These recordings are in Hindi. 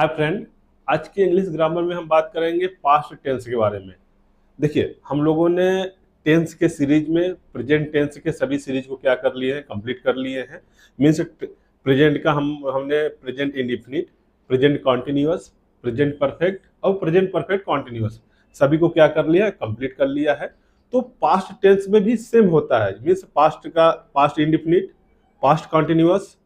Hi friend. आज की इंग्लिश ग्रामर में हम बात करेंगे पास्ट टेंस के बारे में। देखिए, हम लोगों ने टेंस के सीरीज में प्रेजेंट टेंस के सभी सीरीज को क्या कर लिए हैं, कंप्लीट कर लिए हैं। मीन्स प्रेजेंट का हमने present indefinite, present continuous, present perfect और प्रेजेंट परफेक्ट कॉन्टिन्यूअस सभी को क्या कर लिया है, कंप्लीट कर लिया है। तो पास्ट टेंस में भी सेम होता है। मीन्स पास्ट का past indefinite, past continuous,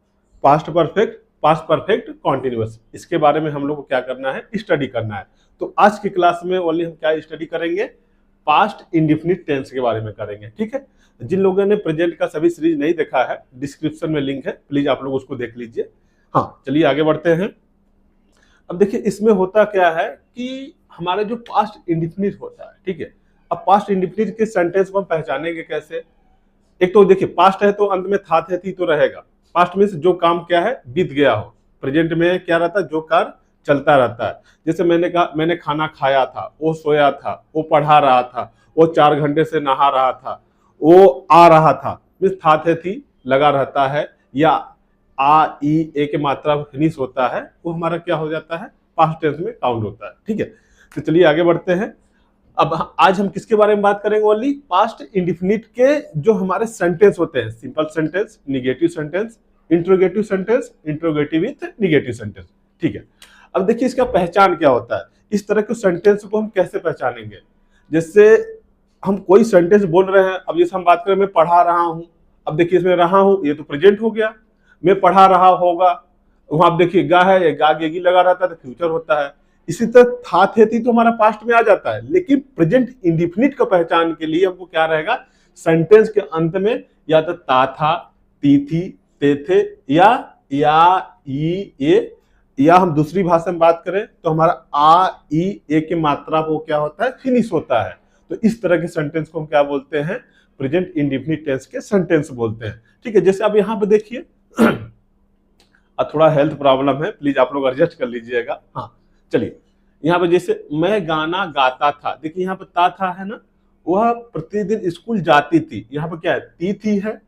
past perfect, past perfect continuous, इसके बारे में हम लोग को क्या करना है, स्टडी करना है। तो आज की क्लास में ओनली हम क्या स्टडी करेंगे, पास्ट इंडिफिनिट टेंस के बारे में करेंगे। ठीक है, जिन लोगों ने प्रेजेंट का सभी सीरीज नहीं देखा है, डिस्क्रिप्शन में लिंक है, प्लीज आप लोग उसको देख लीजिए। हाँ, चलिए आगे बढ़ते हैं। अब देखिए, इसमें होता क्या है कि हमारे जो पास्ट इंडिफिनिट होता है, ठीक है, अब पास्ट इंडिफिनिट के सेंटेंस को हम पहचानेंगे कैसे। एक तो देखिए, पास्ट है तो अंत में था थे थी तो रहेगा। पास्ट मीन्स जो काम क्या है, बीत गया हो। प्रेजेंट में क्या रहता है, जो कार्य चलता रहता है। जैसे मैंने कहा, मैंने खाना खाया था, वो सोया था, वो पढ़ा रहा था, वो 4 घंटे से नहा रहा था, वो आ रहा था। मीन्स था थे थी लगा रहता है, या आ ई ए के मात्रा फिनिश होता है, वो हमारा क्या हो जाता है, पास्ट टेंस में काउंट होता है। ठीक है, तो चलिए आगे बढ़ते हैं। अब आज हम किसके बारे में बात करेंगे, ओनली पास्ट इंडिफिनिट के जो हमारे सेंटेंस होते हैं, simple sentence, negative sentence, interrogative sentence, interrogative with negative sentence. ठीक है, अब देखिए इसका पहचान क्या होता है, इस तरह के सेंटेंस को हम कैसे पहचानेंगे। जैसे हम कोई सेंटेंस बोल रहे हैं, अब जैसे हम बात करें, मैं पढ़ा रहा हूं। अब देखिए, इसमें रहा हूं, ये तो प्रेजेंट हो गया। मैं पढ़ा रहा होगा, वहां आप देखिए गा है, गा गेगी लगा रहता है तो फ्यूचर होता है। इसी तरह था थे थी तो हमारा पास्ट में आ जाता है। लेकिन प्रेजेंट इंडिफिनिट का पहचान के लिए हमको क्या रहेगा, सेंटेंस के अंत में या तो ता था, ती थी, ते थे, या ई ए, या हम दूसरी भाषा में बात करें तो हमारा आ ई ए की मात्रा को क्या होता है, फिनिश होता है। तो इस तरह के सेंटेंस को हम क्या बोलते हैं, प्रेजेंट इंडिफिनिट टेंस के सेंटेंस बोलते हैं। ठीक है, जैसे अब यहाँ पे देखिए थोड़ा हेल्थ प्रॉब्लम है, प्लीज आप लोग एडजस्ट कर लीजिएगा। हाँ, चलिए यहाँ पे जैसे मैं गाना गाता था, देखिए यहाँ पे ता था है ना, वह प्रतिदिन स्कूल जाती थी। यहाँ पे क्या है, ती थी है,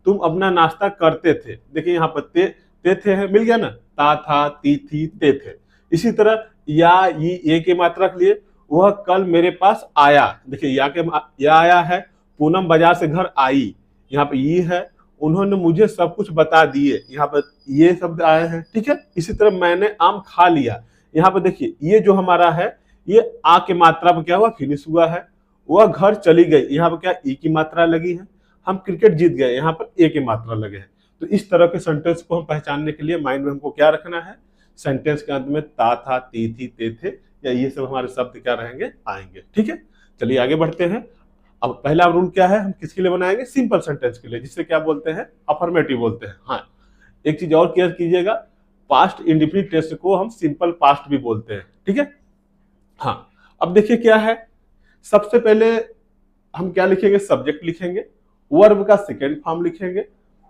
तुम अपना नाश्ता करते थे। देखिए यहाँ पर ते थे है, मिल गया ना, ता था, ती थी, ते थे। इसी तरह या ये की मात्रा के लिए, वह कल मेरे पास आया। देखिए या आया है, पूनम बाजार से घर आई, यहाँ पे ये है, उन्होंने मुझे सब कुछ बता दिए, यहाँ पर ये शब्द आए हैं। ठीक है, इसी तरह मैंने आम खा लिया, यहाँ पर देखिए ये जो हमारा है, ये आ के मात्रा पर क्या हुआ, फिनिश हुआ है। वह घर चली गई, यहाँ पर क्या ई की मात्रा लगी है। हम क्रिकेट जीत गए, यहाँ पर ए की मात्रा लगे हैं। तो इस तरह के सेंटेंस को हम पहचानने के लिए माइंड में हमको क्या रखना है, सेंटेंस के अंत में ता था, ती थी, ते थे, या ये सब हमारे शब्द क्या रहेंगे, आएंगे। ठीक है, चलिए आगे बढ़ते हैं। अब पहला रूल क्या है, हम किसके लिए बनाएंगे, सिंपल सेंटेंस के लिए, जिससे क्या बोलते हैं, अफर्मेटिव बोलते हैं। हाँ, एक चीज और क्लियर कीजिएगा, पास्ट इंडिफिनिट टेंस को हम सिंपल पास्ट भी बोलते हैं। ठीक है, हाँ, अब देखिए क्या है, सबसे पहले हम क्या लिखेंगे, सब्जेक्ट लिखेंगे, वर्ब का सेकेंड फॉर्म लिखेंगे,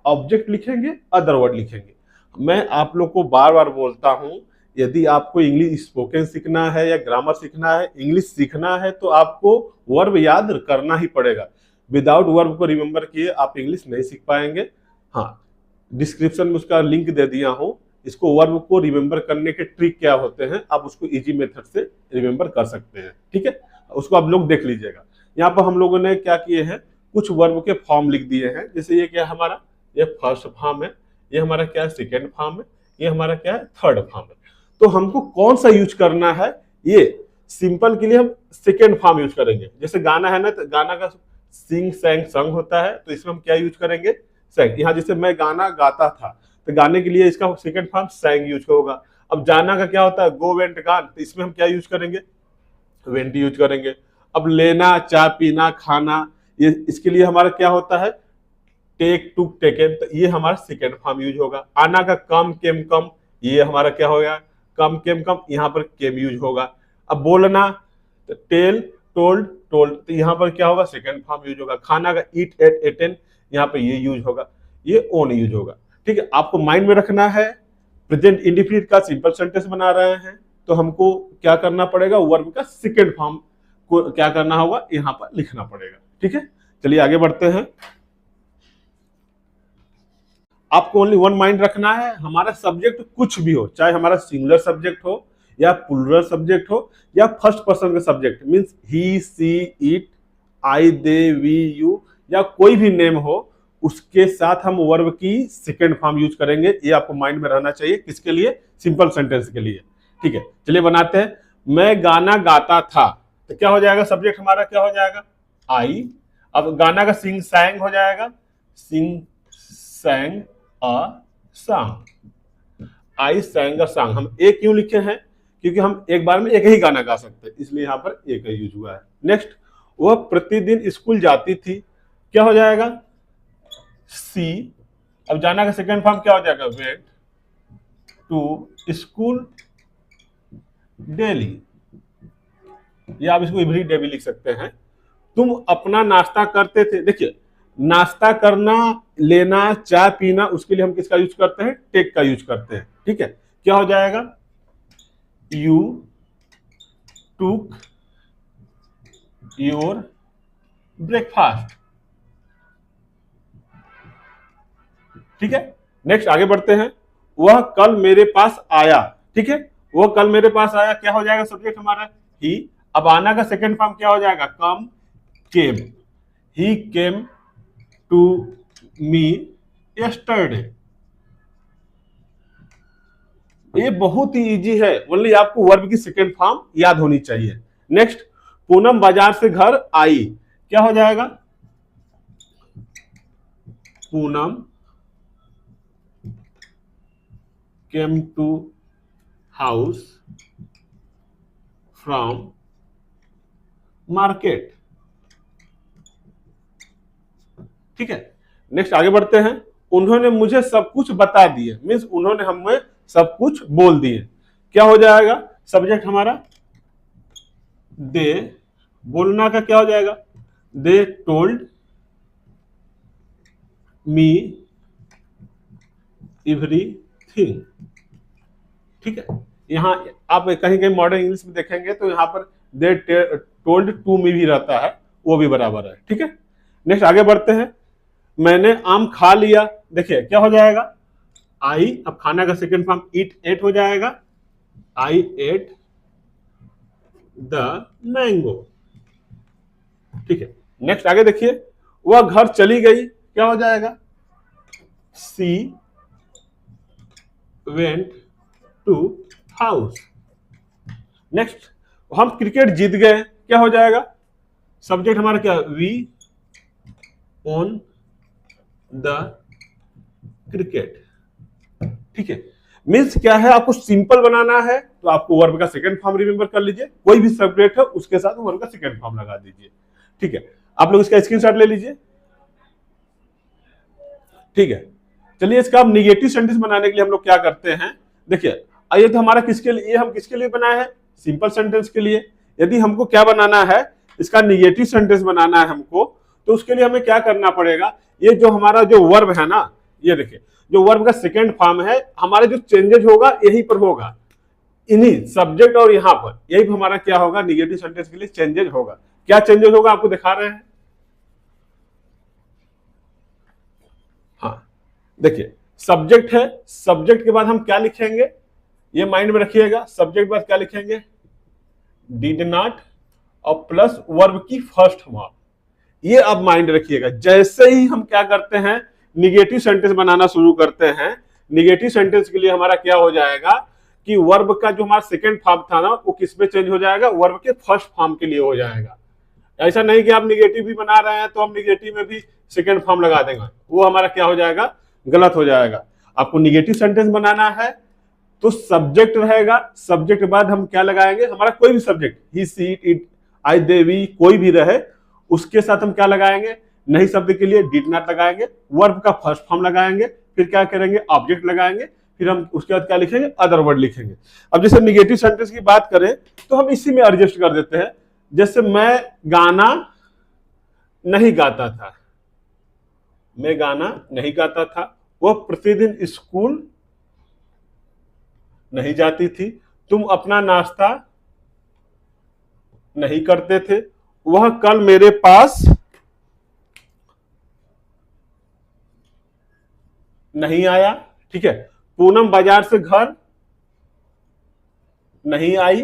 ऑब्जेक्ट लिखेंगे, अदर वर्ड लिखेंगे। मैं आप लोग को बार बार बोलता हूं, यदि आपको इंग्लिश स्पोकन सीखना है या ग्रामर सीखना है, इंग्लिश सीखना है, तो आपको वर्ब याद करना ही पड़ेगा। विदाउट वर्ब को रिमेंबर किए आप इंग्लिश नहीं सीख पाएंगे। हाँ, डिस्क्रिप्शन में उसका लिंक दे दिया हूं, इसको वर्ब को रिमेंबर करने के ट्रिक क्या होते हैं, आप उसको इजी मेथड से रिमेंबर कर सकते हैं। ठीक है, उसको आप लोग देख लीजिएगा। यहाँ पर हम लोगों ने क्या किए हैं, कुछ वर्ब के फॉर्म लिख दिए हैं। जैसे ये क्या हमारा, ये फर्स्ट फॉर्म है, ये हमारा क्या है, सेकेंड फॉर्म है, ये हमारा क्या है, थर्ड फॉर्म है। तो हमको कौन सा यूज करना है, ये सिंपल के लिए हम सेकेंड फॉर्म यूज करेंगे। जैसे गाना है ना, तो गाना का सिंग सैंग संग होता है, तो इसमें हम क्या यूज करेंगे, सैंग। यहाँ जैसे मैं गाना गाता था, तो गाने के लिए इसका सेकेंड फॉर्म सैंग यूज होगा। अब जाना का क्या होता है, गो वेंट गान, तो इसमें हम क्या यूज करेंगे, वेंट यूज करेंगे। अब लेना, चाय पीना, खाना, ये इसके लिए हमारा क्या होता है, टेक, टू, टेकन, तो ये हमारा सेकेंड फॉर्म यूज होगा। आना का कम, केम, कम, ये हमारा क्या होगा, कम, केम, कम, यहाँ पर केम यूज होगा। अब बोलना, तो टेल, टोल्ड, टोल्ड, तो यहाँ पर क्या होगा, सेकेंड फॉर्म यूज होगा। खाना का ईट, एट, एटेन, यहाँ पर ये यूज होगा, ये ओन यूज होगा। ठीक है, आपको माइंड में रखना है, प्रेजेंट इंडिफिनिट का सिंपल सेंटेंस बना रहे हैं, तो हमको क्या करना पड़ेगा, वर्ब का सेकेंड फॉर्म को क्या करना होगा, यहाँ पर लिखना पड़ेगा। ठीक है, चलिए आगे बढ़ते हैं। आपको ओनली वन माइंड रखना है, हमारा सब्जेक्ट कुछ भी हो, चाहे हमारा सिंगुलर सब्जेक्ट हो या प्लूरल सब्जेक्ट हो या फर्स्ट पर्सन का subject, means he she it I they we you या कोई भी नेम हो, उसके साथ हम वर्ब की सेकेंड फॉर्म यूज करेंगे। ये आपको माइंड में रहना चाहिए, किसके लिए? सिंपल सेंटेंस के लिए। ठीक है, चलिए बनाते हैं। मैं गाना गाता था, तो क्या हो जाएगा? सब्जेक्ट हमारा क्या हो जाएगा? आई। अब गाना का सिंग सैंग हो जाएगा, सिंग सैंग a song. I सैंग a song. हम एक क्यों लिखे हैं? क्योंकि हम एक बार में एक ही गाना गा सकते हैं, इसलिए यहां पर एक ही यूज हुआ है। नेक्स्ट, वह प्रतिदिन स्कूल जाती थी, क्या हो जाएगा? सी। अब जाना का सेकेंड फॉर्म क्या हो जाएगा? वेंट टू स्कूल डेली, या आप इसको एवरी डे भी लिख सकते हैं। तुम अपना नाश्ता करते थे। देखिए, नाश्ता करना, लेना, चाय पीना, उसके लिए हम किसका यूज करते हैं? टेक का यूज करते हैं। ठीक है, क्या हो जाएगा? You took your breakfast. ठीक है, नेक्स्ट आगे बढ़ते हैं। वह कल मेरे पास आया। ठीक है, वह कल मेरे पास आया, क्या हो जाएगा? सब्जेक्ट हमारा ही। अब आना का सेकेंड फॉर्म क्या हो जाएगा? कम केम। ही केम टू मी यस्टरडे। ये बहुत ही इजी है, ओनली आपको वर्ब की सेकेंड फॉर्म याद होनी चाहिए। नेक्स्ट, पूनम बाजार से घर आई, क्या हो जाएगा? Poonam came to house from market. ठीक है, नेक्स्ट आगे बढ़ते हैं। उन्होंने मुझे सब कुछ बता दिए, मीन्स उन्होंने हमें सब कुछ बोल दिए, क्या हो जाएगा? सब्जेक्ट हमारा दे। बोलना का क्या हो जाएगा? They told me everything. ठीक है, यहां आप कहीं कहीं मॉडर्न इंग्लिश में देखेंगे तो यहां पर दे टोल्ड टू मी भी रहता है, वो भी बराबर है। ठीक है, नेक्स्ट आगे बढ़ते हैं। मैंने आम खा लिया, देखिए क्या हो जाएगा? आई। अब खाना का सेकेंड फॉर्म ईट, एट हो जाएगा। आई एट द मैंगो। ठीक है, नेक्स्ट आगे देखिए। वह घर चली गई, क्या हो जाएगा? She went to house. Next, हम क्रिकेट जीत गए, क्या हो जाएगा? सब्जेक्ट हमारा क्या? We won the cricket. ठीक है, मीन्स क्या है? आपको सिंपल बनाना है तो आपको वर्ब का सेकंड फॉर्म रिमेंबर कर लीजिए, कोई भी सब्जेक्ट है उसके साथ वर्ब का सेकंड फॉर्म लगा दीजिए। ठीक है, आप लोग इसका स्क्रीनशॉट ले लीजिए। ठीक है, चलिए इसका अब निगेटिव सेंटेंस बनाने के लिए हम लोग क्या करते हैं? देखिए, ये तो हमारा किसके लिए, हम किसके लिए बनाए हैं? सिंपल सेंटेंस के लिए। यदि हमको क्या बनाना है? इसका निगेटिव सेंटेंस बनाना है हमको, तो उसके लिए हमें क्या करना पड़ेगा? ये जो हमारा जो वर्ब है ना, ये देखिए, जो वर्ब का सेकेंड फॉर्म है, हमारा जो चेंजेज होगा यहीं पर होगा, इन्हीं सब्जेक्ट और यहां पर, यही हमारा क्या होगा? निगेटिव सेंटेंस के लिए चेंजेज होगा। क्या चेंजेस होगा आपको दिखा रहे हैं। हाँ, देखिए, सब्जेक्ट है, सब्जेक्ट के बाद हम क्या लिखेंगे? ये माइंड में रखिएगा, सब्जेक्ट के बाद क्या लिखेंगे? डिड नॉट और प्लस वर्ब की फर्स्ट फॉर्म। ये अब माइंड रखिएगा। जैसे ही हम क्या करते हैं? निगेटिव सेंटेंस बनाना शुरू करते हैं, निगेटिव सेंटेंस के लिए हमारा क्या हो जाएगा कि वर्ब का जो हमारा सेकंड फॉर्म था ना, वो किस पे चेंज हो जाएगा? वर्ब के फर्स्ट फॉर्म के लिए हो जाएगा। ऐसा नहीं कि आप निगेटिव भी बना रहे हैं तो हम निगेटिव में भी सेकंड फॉर्म लगा देंगे, वो हमारा क्या हो जाएगा? गलत हो जाएगा। आपको निगेटिव सेंटेंस बनाना है तो सब्जेक्ट रहेगा, सब्जेक्ट के बाद हम क्या लगाएंगे? हमारा कोई भी subject, he she it I they we, कोई भी रहे, उसके साथ हम क्या लगाएंगे? नहीं शब्द के लिए डिड नॉट लगाएंगे, वर्ब का फर्स्ट फॉर्म लगाएंगे, फिर क्या करेंगे? ऑब्जेक्ट लगाएंगे, फिर हम उसके बाद क्या लिखेंगे? अदर वर्ड लिखेंगे। अब जैसे निगेटिव सेंटेंस की बात करें तो हम इसी में एडजस्ट कर देते हैं। जैसे मैं गाना नहीं गाता था, मैं गाना नहीं गाता था। वह प्रतिदिन स्कूल नहीं जाती थी। तुम अपना नाश्ता नहीं करते थे। वह कल मेरे पास नहीं आया, ठीक है। पूनम बाजार से घर नहीं आई,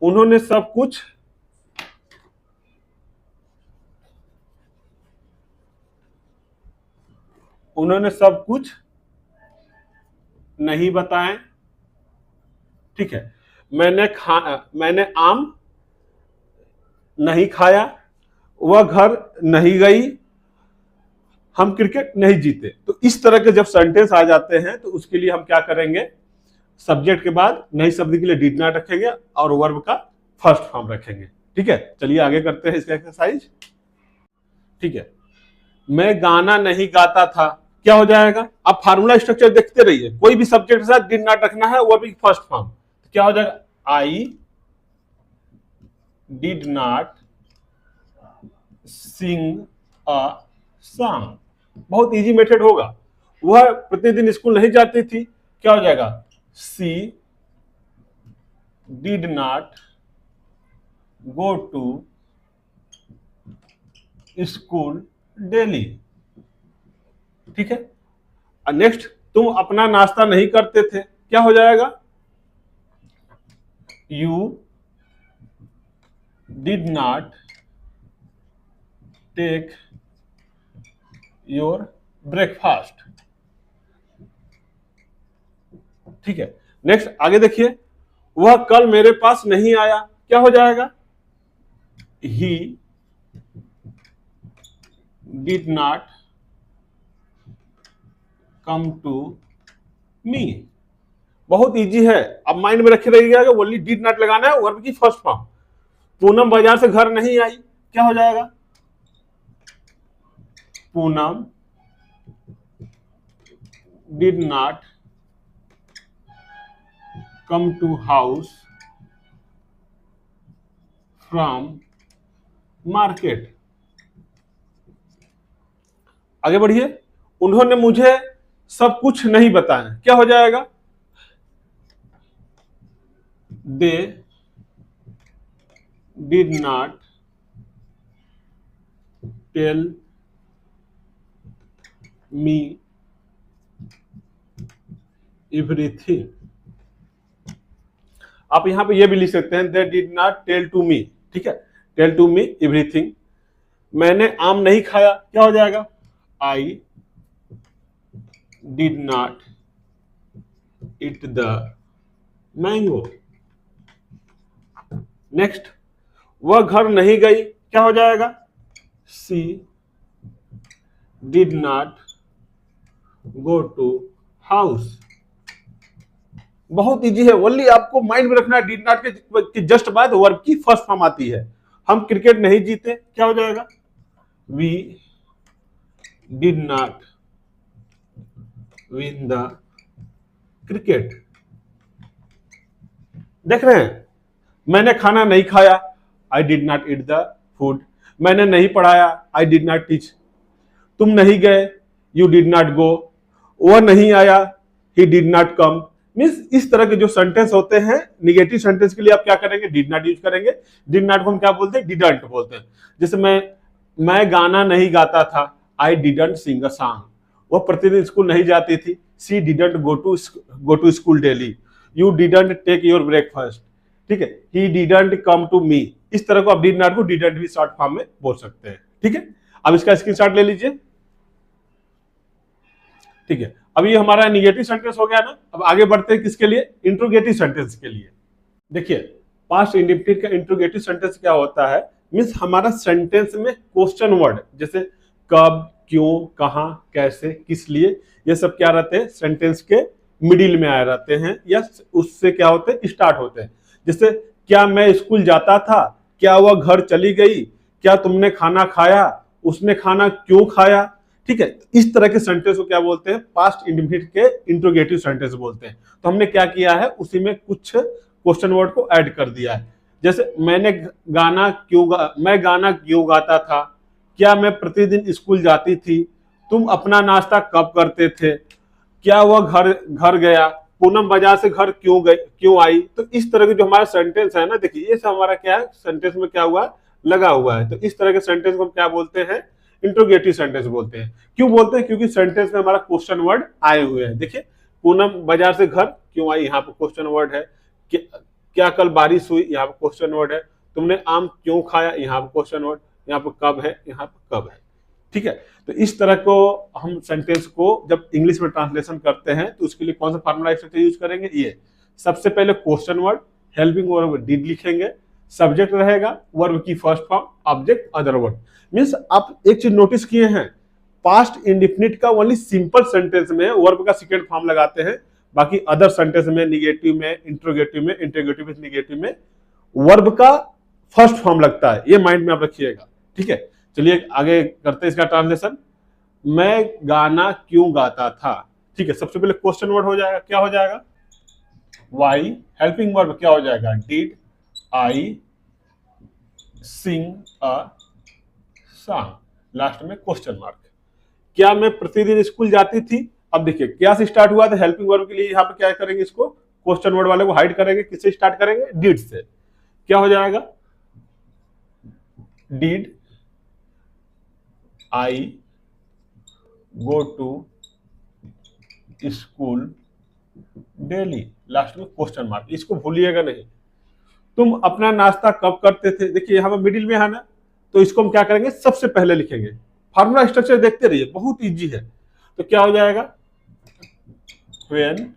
उन्होंने सब कुछ नहीं बताएं, ठीक है। मैंने आम नहीं खाया, वह घर नहीं गई, हम क्रिकेट नहीं जीते। तो इस तरह के जब सेंटेंस आ जाते हैं तो उसके लिए हम क्या करेंगे, सब्जेक्ट के बाद नई शब्द के लिए डिड नॉट रखेंगे और वर्ब का फर्स्ट फॉर्म रखेंगे, ठीक है। चलिए आगे करते हैं इसका एक्सरसाइज, ठीक है। मैं गाना नहीं गाता था, क्या हो जाएगा, आप फार्मूला स्ट्रक्चर देखते रहिए, कोई भी सब्जेक्ट के साथ डिड नॉट रखना है, वो भी फर्स्ट फॉर्म। तो क्या हो जाएगा, I did not sing a song. बहुत इजी मेथड होगा। वह प्रतिदिन स्कूल नहीं जाती थी, क्या हो जाएगा, she did not go to school daily, ठीक है। नेक्स्ट, तुम अपना नाश्ता नहीं करते थे, क्या हो जाएगा, you did not take your breakfast, ठीक है। नेक्स्ट आगे देखिए, वह कल मेरे पास नहीं आया, क्या हो जाएगा, he did not come to me. बहुत इजी है, अब माइंड में रखे रहिएगा, ओनली डिड नॉट लगाना है, वर्ब की फर्स्ट फॉर्म। पूनम बाजार से घर नहीं आई, क्या हो जाएगा, Poonam did not come to house from market. आगे बढ़िए, उन्होंने मुझे सब कुछ नहीं बताया, क्या हो जाएगा, they did not tell me everything. आप यहां पे ये भी लिख सकते हैं, they did not tell to me, ठीक है, टेल टू मी एवरीथिंग। मैंने आम नहीं खाया, क्या हो जाएगा, I did not eat the mango. Next, वह घर नहीं गई, क्या हो जाएगा, she did not go to house. बहुत इजी है, ओनली आपको माइंड में रखना है, डिड नॉट के जस्ट बाद वर्ब की फर्स्ट फॉर्म आती है। हम क्रिकेट नहीं जीते, क्या हो जाएगा, we did not win the cricket. देख रहे हैं, मैंने खाना नहीं खाया, I did not eat the food. मैंने नहीं पढ़ाया, आई डिड नॉट टीच। तुम नहीं गए, यू डिड नॉट गो। वह नहीं आया, ही डिड नॉट कम। मीन्स इस तरह के जो सेंटेंस होते हैं, निगेटिव सेंटेंस के लिए आप क्या करेंगे, डिड नॉट यूज करेंगे। डिड नॉट को हम क्या बोलते हैं, डिडंट बोलते हैं। जैसे मैं गाना नहीं गाता था, I didn't Singh a song. वह प्रतिदिन स्कूल नहीं जाती थी, she didn't go to school daily. You didn't take your breakfast, ठीक है, ही डिडंट कम टू मी। इस तरह को आप डिड नॉट को डिडंट भी शॉर्ट फॉर्म में बोल सकते हैं, ठीक है। अब इसका स्क्रीनशॉट ले लीजिए, ठीक है। अब ये हमारा निगेटिव सेंटेंस हो गया ना। अब आगे बढ़ते हैं किसके लिए, इंट्रोगेटिव सेंटेंस के लिए। देखिए, पास्ट इंडेफिनिट का इंट्रोगेटिव सेंटेंस क्या होता है, मींस हमारा सेंटेंस में क्वेश्चन वर्ड, जैसे कब, क्यों, कहां, कैसे, किस लिए, ये सब क्या रहते हैं, सेंटेंस के मिडिल में आए रहते हैं, या उससे क्या होते हैं, स्टार्ट होते हैं। जैसे, क्या मैं स्कूल जाता था, क्या वह घर चली गई, क्या तुमने खाना खाया, उसने खाना क्यों खाया, ठीक है। इस तरह के सेंटेंस को क्या बोलते हैं, पास्ट इंडेफिनिट के इंट्रोगेटिव सेंटेंस बोलते हैं। तो हमने क्या किया है, उसी में कुछ क्वेश्चन वर्ड को ऐड कर दिया है। जैसे, मैं गाना क्यों गाता था, क्या मैं प्रतिदिन स्कूल जाती थी, तुम अपना नाश्ता कब करते थे, क्या वह घर गया, पूनम बाजार से घर क्यों आई। तो इस तरह के जो हमारा सेंटेंस है ना, देखिए ये सब हमारा क्या है, सेंटेंस में क्या हुआ, लगा हुआ है। तो इस तरह के सेंटेंस को हम क्या बोलते हैं, इंट्रोगेटिव सेंटेंस बोलते हैं। क्यों बोलते हैं? क्योंकि सेंटेंस में हमारा क्वेश्चन वर्ड आए हुए हैं। देखिए, पूनम बाजार से घर क्यों आई, यहाँ पर क्वेश्चन वर्ड है। क्या कल बारिश हुई, यहाँ पर क्वेश्चन वर्ड है। तुमने आम क्यों खाया, यहाँ पर क्वेश्चन वर्ड। यहाँ पर कब है, यहाँ पर कब है। ठीक है, तो इस तरह को हम सेंटेंस को जब इंग्लिश में ट्रांसलेशन करते हैं तो उसके लिए कौन सा फार्मूला स्ट्रक्चर यूज करेंगे? ये सबसे पहले question word, helping verb did लिखेंगे, सब्जेक्ट रहेगा, वर्ब की first form, object, other word. Means आप एक चीज नोटिस किए हैं, पास्ट इंडिफिनिट का ओनली सिंपल सेंटेंस में वर्ब का सेकंड फॉर्म लगाते हैं, बाकी अदर सेंटेंस में, निगेटिव में, इंट्रोगेटिव में, इंट्रोगेटिव विद निगेटिव में वर्ब का फर्स्ट फॉर्म लगता है। ये माइंड में आप रखिएगा। ठीक है, चलिए आगे करते हैं इसका ट्रांसलेशन। मैं गाना क्यों गाता था। ठीक है, सबसे पहले क्वेश्चन वर्ड हो जाएगा, क्या हो जाएगा? वाई, हेल्पिंग वर्ब क्या हो जाएगा? Did I sing a song, लास्ट में क्वेश्चन मार्क। क्या मैं प्रतिदिन स्कूल जाती थी। अब देखिए, क्या से स्टार्ट हुआ था, हेल्पिंग वर्ब के लिए यहाँ पे क्या करेंगे, इसको क्वेश्चन वर्ड वाले को हाइड करेंगे, किससे स्टार्ट करेंगे? डिड से। क्या हो जाएगा? Did I go to school daily, लास्ट में क्वेश्चन मार्क। इसको भूलिएगा नहीं। तुम अपना नाश्ता कब करते थे। देखिए यहाँ पे मिडिल में है ना, तो इसको हम क्या करेंगे, सबसे पहले लिखेंगे। फार्मूला स्ट्रक्चर देखते रहिए, बहुत इजी है। तो क्या हो जाएगा? व्हेन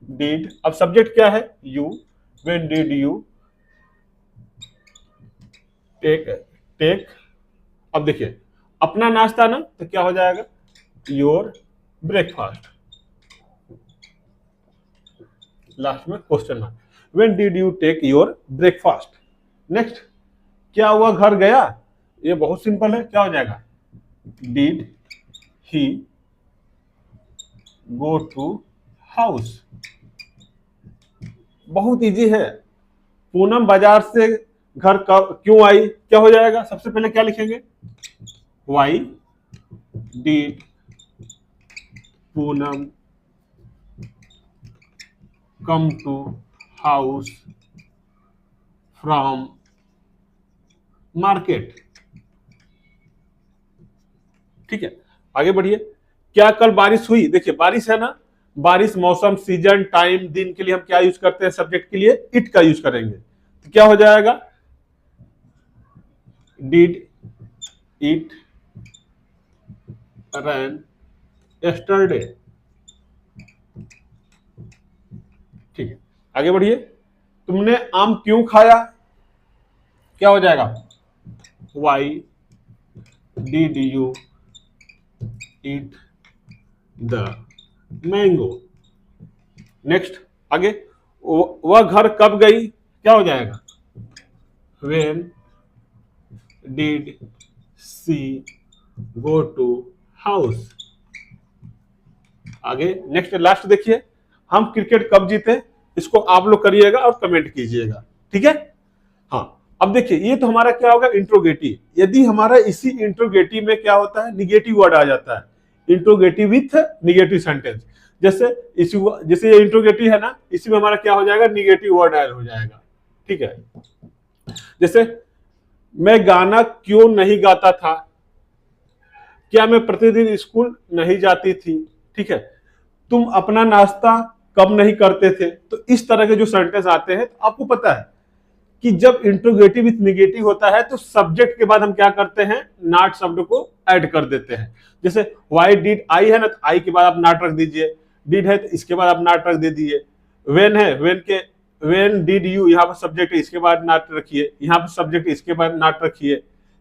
डिड, अब सब्जेक्ट क्या है? You. When did you take. अब देखिए, अपना नाश्ता ना, तो क्या हो जाएगा? योर ब्रेकफास्ट, लास्ट में question mark. When did you take your breakfast. Next, क्या हुआ घर गया। ये बहुत सिंपल है, क्या हो जाएगा? Did he go to house. बहुत इजी है। पूनम बाजार से घर क्यों आई, क्या हो जाएगा? सबसे पहले क्या लिखेंगे? Why did Poonam come to house from market. ठीक है, आगे बढ़िए। क्या कल बारिश हुई। देखिए बारिश है ना, बारिश मौसम, सीजन, टाइम, दिन के लिए हम क्या यूज करते हैं? सब्जेक्ट के लिए इट का यूज करेंगे। तो क्या हो जाएगा? Did it rain yesterday. ठीक है, आगे बढ़िए। तुमने आम क्यों खाया, क्या हो जाएगा? Why did you eat the mango. Next, आगे, वह घर कब गई, क्या हो जाएगा? When did she go to house. आगे नेक्स्ट लास्ट देखिए, हम क्रिकेट कब जीते। इसको आप लोग करिएगा और कमेंट कीजिएगा। ठीक है, हाँ। अब देखिए, ये तो हमारा क्या होगा? इंट्रोगेटिव। यदि हमारा इसी इंट्रोगेटिव में क्या होता है? निगेटिव वर्ड आ जाता है, इंट्रोगेटिव विथ निगेटिव सेंटेंस। जैसे ये इंट्रोगेटिव है ना, इसी में हमारा क्या हो जाएगा? निगेटिव वर्ड ऐड हो जाएगा। ठीक है, जैसे मैं गाना क्यों नहीं गाता था। क्या मैं प्रतिदिन स्कूल नहीं जाती थी। ठीक है, तुम अपना नाश्ता कब नहीं करते थे। तो इस तरह के जो सेंटेंस आते हैं, तो आपको पता है कि जब इंट्रोगेटिव विथ निगेटिव होता है तो सब्जेक्ट के बाद हम क्या करते हैं? नॉट शब्द को ऐड कर देते हैं। जैसे व्हाई डिड आई है ना, तो आई के बाद आप नॉट रख दीजिए। डिड है तो इसके बाद आप नॉट रख दे दीजिए। व्हेन है, व्हेन डिड यू, यहाँ पर सब्जेक्ट है, इसके बाद नॉट रखिए। यहाँ पर सब्जेक्ट इसके बाद नॉट रखिए।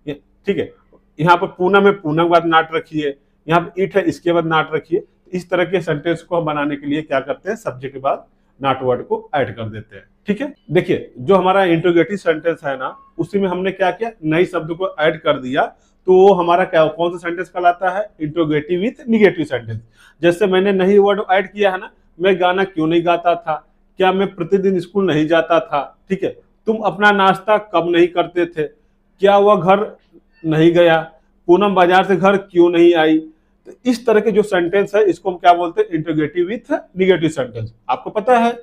ठीक है, यहाँ पर पूनम है, पूनम के बाद नॉट रखिए। यहाँ पर इट है, इसके बाद नॉट रखिए। इस तरह के सेंटेंस को बनाने के लिए क्या करते हैं? सब्जेक्ट के बाद नॉट वर्ड को ऐड कर देते हैं। ठीक है, देखिए जो हमारा इंट्रोगेटिव सेंटेंस है ना, उसी में हमने क्या किया? नई शब्द को ऐड कर दिया, तो वो हमारा क्या, कौन सा सेंटेंस कहलाता है? Interrogative with negative sentence. जैसे मैंने नई वर्ड ऐड किया है ना, मैं गाना क्यों नहीं गाता था। क्या मैं प्रतिदिन स्कूल नहीं जाता था। ठीक है, तुम अपना नाश्ता कब नहीं करते थे। क्या वह घर नहीं गया। पूनम बाजार से घर क्यों नहीं आई। तो इस तरह के जो सेंटेंस है, इसको हम क्या बोलते हैं? Interrogative with negative sentence. आपको पता है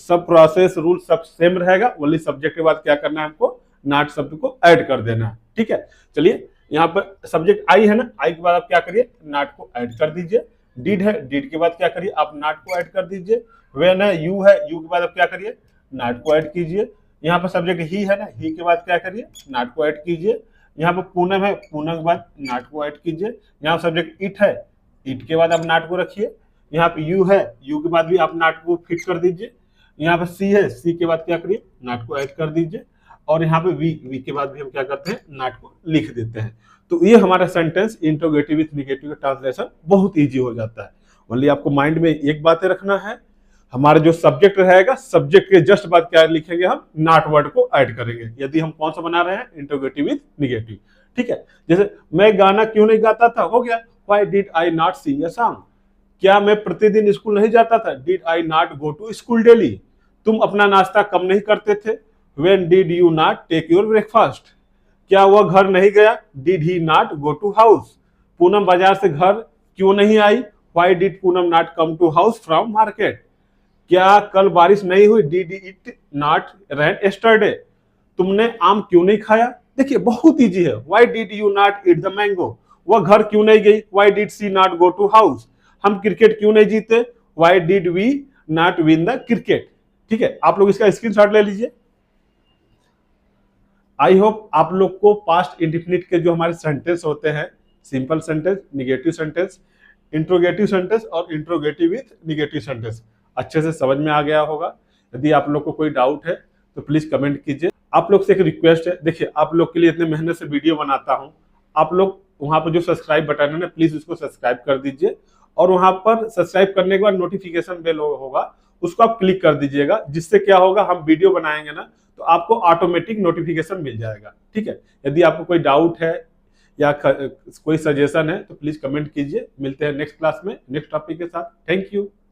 सब प्रोसेस रूल सब सेम रहेगा, ओनली सब्जेक्ट के बाद क्या करना है? हमको नॉट शब्द को ऐड कर देना है। ठीक है, चलिए यहाँ पर सब्जेक्ट आई है ना, आई के बाद आप क्या करिए, नॉट को ऐड कर दीजिए। डिड है, डिड के बाद क्या करिए, आप नॉट को ऐड कर दीजिए। व्हेन है, यू के बाद आप क्या करिए, नॉट को ऐड कीजिए। यहाँ पर सब्जेक्ट ही है ना, ही के बाद क्या करिए, नॉट को ऐड कीजिए। यहाँ पर पूनम है, पूनम के बाद नॉट को ऐड कीजिए। यहाँ सब्जेक्ट इट है, इट के बाद आप नॉट को रखिए। यहाँ पे यू है, यू के बाद भी आप नॉट को फिट कर दीजिए। यहाँ पे सी है, सी के बाद क्या करिए, नॉट को ऐड कर दीजिए। और यहाँ पे वी के बाद भी हम क्या करते हैं, नॉट को लिख देते हैं। तो ये हमारा सेंटेंस इंट्रोगेटिव विथ निगेटिव का ट्रांसलेशन बहुत इजी हो जाता है। ओनली आपको माइंड में एक बात रखना है, हमारा जो सब्जेक्ट रहेगा, सब्जेक्ट के जस्ट बाद क्या लिखेंगे, हम नॉट वर्ड को ऐड करेंगे, यदि हम कौन सा बना रहे हैं, इंट्रोगेटिव विथ निगेटिव। ठीक है, जैसे मैं गाना क्यों नहीं गाता था, हो गया why did I not sing a song. क्या मैं प्रतिदिन स्कूल नहीं जाता था, did I not go to school daily. तुम अपना नाश्ता कम नहीं करते थे, when did you not take your breakfast. क्या वह घर नहीं गया, did he not go to house. Poonam बाजार से घर क्यों नहीं आई, why did Poonam not come to house from market. क्या कल बारिश नहीं हुई, did it not rain yesterday. तुमने आम क्यों नहीं खाया। देखिए बहुत इजी है, why did you not eat the mango. वह घर क्यों नहीं गई, why did she not go to house. हम क्रिकेट क्यों नहीं जीते, why did we not win the cricket. ठीक है, आप लोग इसका स्क्रीनशॉट ले लीजिए। आई होप आप लोग को पास्ट इंडिफिनिट के जो हमारे सेंटेंस होते हैं, simple sentence, negative sentence, interrogative sentence और इंट्रोगेटिव विथ निगेटिव सेंटेंस अच्छे से समझ में आ गया होगा। यदि आप लोग को कोई डाउट है तो प्लीज कमेंट कीजिए। आप लोग से एक रिक्वेस्ट है, देखिए आप लोग के लिए इतने मेहनत से वीडियो बनाता हूं, आप लोग वहां पर जो सब्सक्राइब बटन है ना, प्लीज उसको सब्सक्राइब कर दीजिए। और वहां पर सब्सक्राइब करने के बाद नोटिफिकेशन बेल होगा, उसको आप क्लिक कर दीजिएगा, जिससे क्या होगा, हम वीडियो बनाएंगे ना तो आपको ऑटोमेटिक नोटिफिकेशन मिल जाएगा। ठीक है, यदि आपको कोई डाउट है या कोई सजेशन है तो प्लीज कमेंट कीजिए। मिलते हैं नेक्स्ट क्लास में नेक्स्ट टॉपिक के साथ। Thank you.